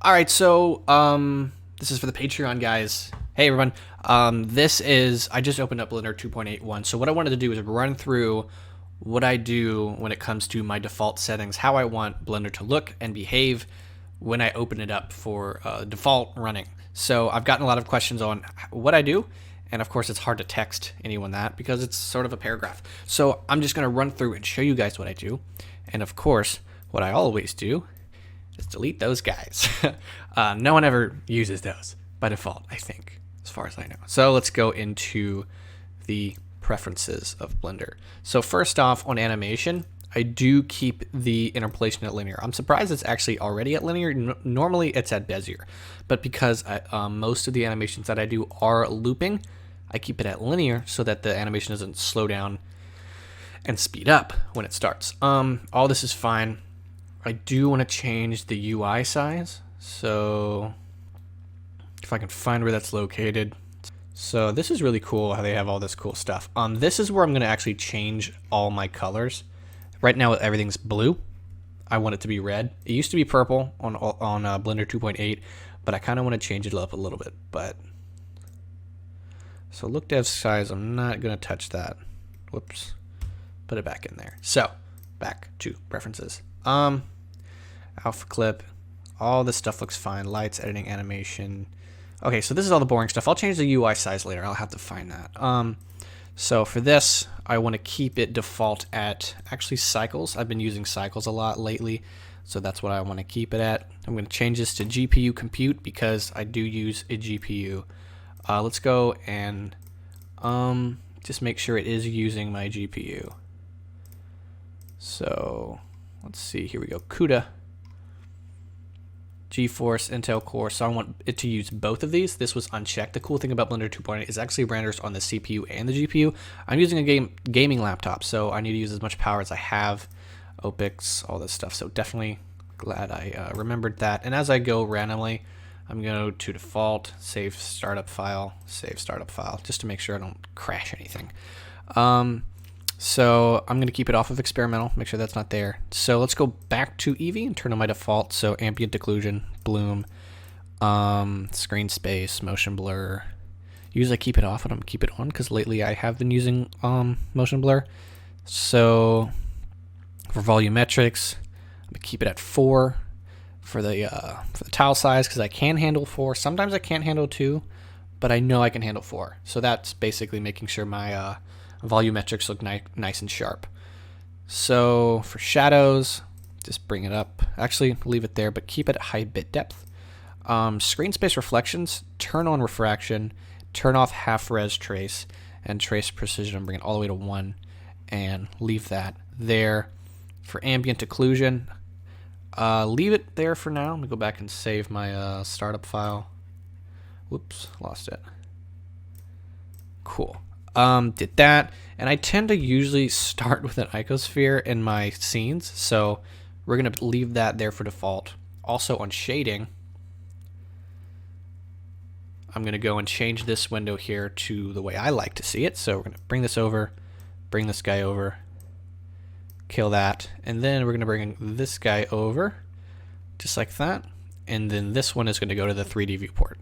All right, so this is for the Patreon guys. Hey everyone, I just opened up Blender 2.81. So what I wanted to do is run through what I do when it comes to my default settings, how I want Blender to look and behave when I open it up for default running. So I've gotten a lot of questions on what I do, and of course it's hard to text anyone that because it's sort of a paragraph. So I'm just going to run through and show you guys what I do, and of course what I always do. Just delete those guys. No one ever uses those by default, I think, as far as I know. So let's go into the preferences of Blender. So first off, on animation, I do keep the interpolation at linear. I'm surprised it's actually already at linear. Normally it's at Bezier, but because most of the animations that I do are looping, I keep it at linear so that the animation doesn't slow down and speed up when it starts. All this is fine. I do want to change the UI size, so if I can find where that's located. So this is really cool how they have all this cool stuff. This is where I'm going to actually change all my colors. Right now everything's blue. I want it to be red. It used to be purple on Blender 2.8, but I kind of want to change it up a little bit. So look dev size, I'm not going to touch that. Whoops. Put it back in there. So back to preferences. Alpha clip, all this stuff looks fine. Lights, editing, animation. Okay, so this is all the boring stuff. I'll change the UI size later. I'll have to find that. So for this, I want to keep it default at actually cycles. I've been using cycles a lot lately, so that's what I want to keep it at. I'm going to change this to GPU compute because I do use a GPU. Let's go and just make sure it is using my GPU. So let's see, here we go, CUDA, GeForce, Intel Core, so I want it to use both of these. This was unchecked. The cool thing about Blender 2.8 is actually renders on the CPU and the GPU. I'm using a gaming laptop, so I need to use as much power as I have, OPIX, all this stuff, so definitely glad I remembered that. And as I go randomly, I'm going to go to default, save startup file, just to make sure I don't crash anything. So I'm going to keep it off of experimental, make sure that's not there. So let's go back to Eevee and turn on my default. So ambient occlusion, bloom, screen space, motion blur. Usually I keep it off, but I'm going to keep it on because lately I have been using motion blur. So for volumetrics, I'm going to keep it at 4 for the tile size because I can handle 4. Sometimes I can't handle 2, but I know I can handle 4. So that's basically making sure my volumetrics look nice and sharp. So for shadows, just bring it up. Actually, leave it there, but keep it at high bit depth. Screen space reflections, turn on refraction, turn off half res trace, and trace precision, bring it all the way to 1, and leave that there. For ambient occlusion, leave it there for now. Let me go back and save my startup file. Whoops, lost it. Cool. Did that, and I tend to usually start with an icosphere in my scenes, so we're going to leave that there for default. Also on shading, I'm going to go and change this window here to the way I like to see it. So we're going to bring this over, bring this guy over, kill that, and then we're going to bring this guy over, just like that, and then this one is going to go to the 3D viewport,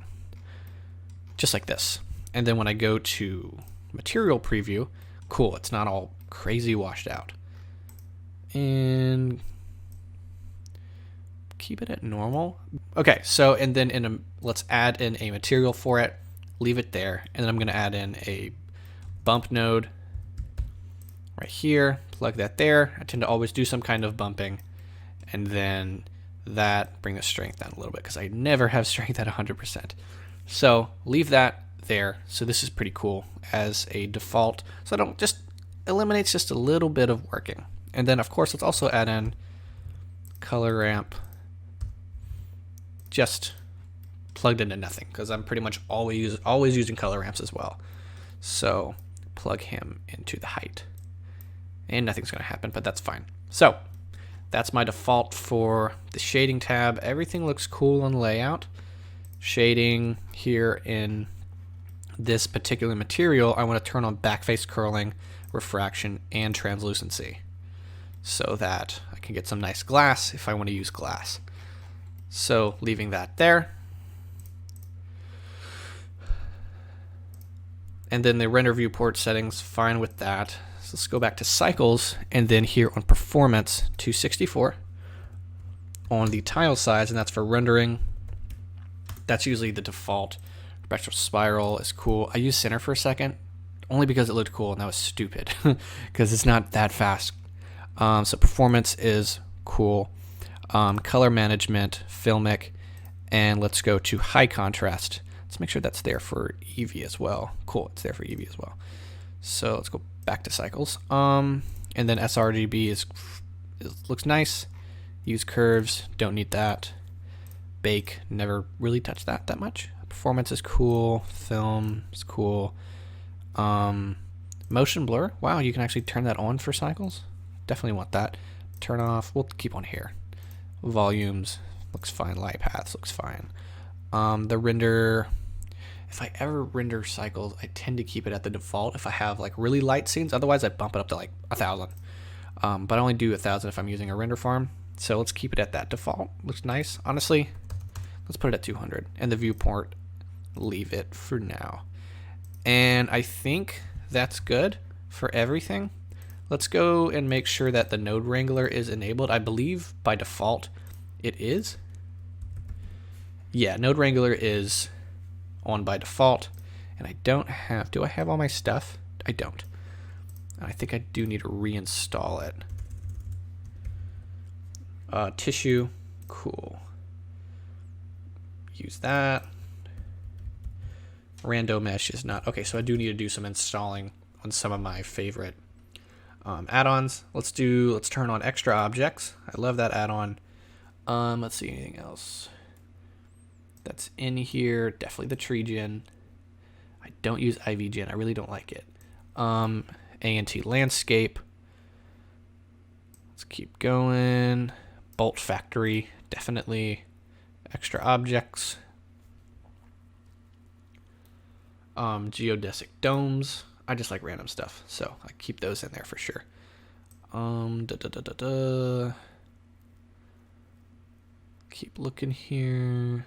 just like this. And then when I go to material preview, cool, it's not all crazy washed out. And keep it at normal. Okay, so and then let's add in a material for it, leave it there, and then I'm going to add in a bump node right here, plug that there. I tend to always do some kind of bumping, and then that, bring the strength down a little bit because I never have strength at 100%. So leave that there. So this is pretty cool as a default. So I don't just eliminates just a little bit of working. And then of course let's also add in color ramp, just plugged into nothing because I'm pretty much always using color ramps as well. So plug him into the height, and nothing's going to happen, but that's fine. So that's my default for the shading tab. Everything looks cool on layout. Shading here in this particular material, I want to turn on backface curling, refraction, and translucency so that I can get some nice glass if I want to use glass. So leaving that there. And then the render viewport settings, fine with that. So let's go back to cycles, and then here on performance, 264 on the tile size, and that's for rendering. That's usually the default. Spectral spiral is cool. I used center for a second, only because it looked cool, and that was stupid, because it's not that fast. So performance is cool. Color management, filmic, and let's go to high contrast. Let's make sure that's there for Eevee as well. Cool, it's there for Eevee as well. So let's go back to cycles. And then sRGB looks nice. Use curves, don't need that. Bake, never really touched that much. Performance is cool. Film is cool. Motion blur, wow, you can actually turn that on for cycles. Definitely want that. Turn off, we'll keep on here. Volumes, looks fine. Light paths, looks fine. The render, if I ever render cycles, I tend to keep it at the default if I have like really light scenes. Otherwise I bump it up to like 1,000. But I only do 1,000 if I'm using a render farm. So let's keep it at that default. Looks nice. Honestly, let's put it at 200. And the viewport, leave it for now. And I think that's good for everything. Let's go and make sure that the Node Wrangler is enabled. I believe by default it is. Yeah, Node Wrangler is on by default. And I don't have, do I have all my stuff? I don't. I think I do need to reinstall it. Tissue, cool. Use that. Rando mesh is not, okay, so I do need to do some installing on some of my favorite add-ons. Let's turn on extra objects. I love that add-on. Let's see, anything else that's in here. Definitely the tree gen. I don't use IV gen. I really don't like it. ANT landscape. Let's keep going. Bolt factory, definitely. Extra objects. Geodesic domes. I just like random stuff, so I keep those in there for sure. Keep looking here.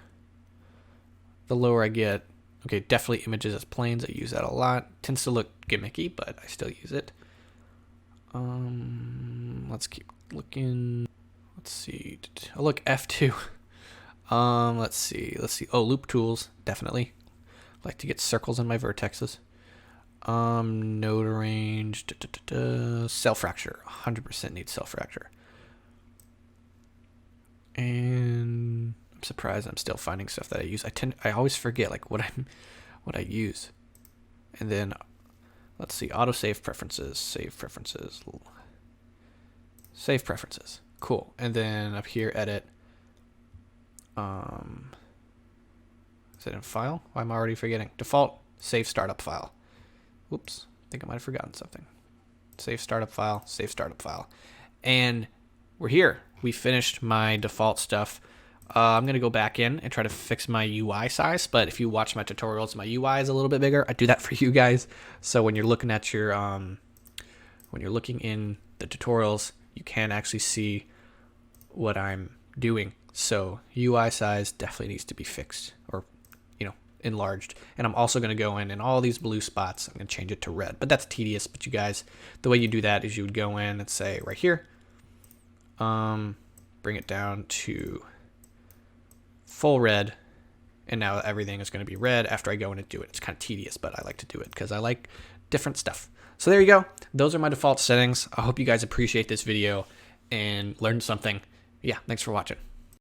The lower I get, okay, definitely images as planes. I use that a lot. Tends to look gimmicky, but I still use it. Let's keep looking. Let's see. Oh, look, F2. Let's see. Oh, loop tools, definitely. Like to get circles in my vertexes. Node range, cell fracture, 100% need cell fracture. And I'm surprised I'm still finding stuff that I use. I always forget like what I use. And then let's see, autosave preferences, save preferences, save preferences. Cool. And then up here, edit. Is it in file? Why am I already forgetting? Default, save startup file. Whoops, I think I might have forgotten something. Save startup file, save startup file. And we're here. We finished my default stuff. I'm going to go back in and try to fix my UI size, but if you watch my tutorials, my UI is a little bit bigger. I do that for you guys. So when you're looking at your, when you're looking in the tutorials, you can actually see what I'm doing. So UI size definitely needs to be fixed or, enlarged. And I'm also going to go in all these blue spots. I'm going to change it to red, but that's tedious. But you guys, the way you do that is you would go in and say right here, bring it down to full red. And now everything is going to be red after I go in and do it. It's kind of tedious, but I like to do it because I like different stuff. So there you go. Those are my default settings. I hope you guys appreciate this video and learned something. Yeah, thanks for watching.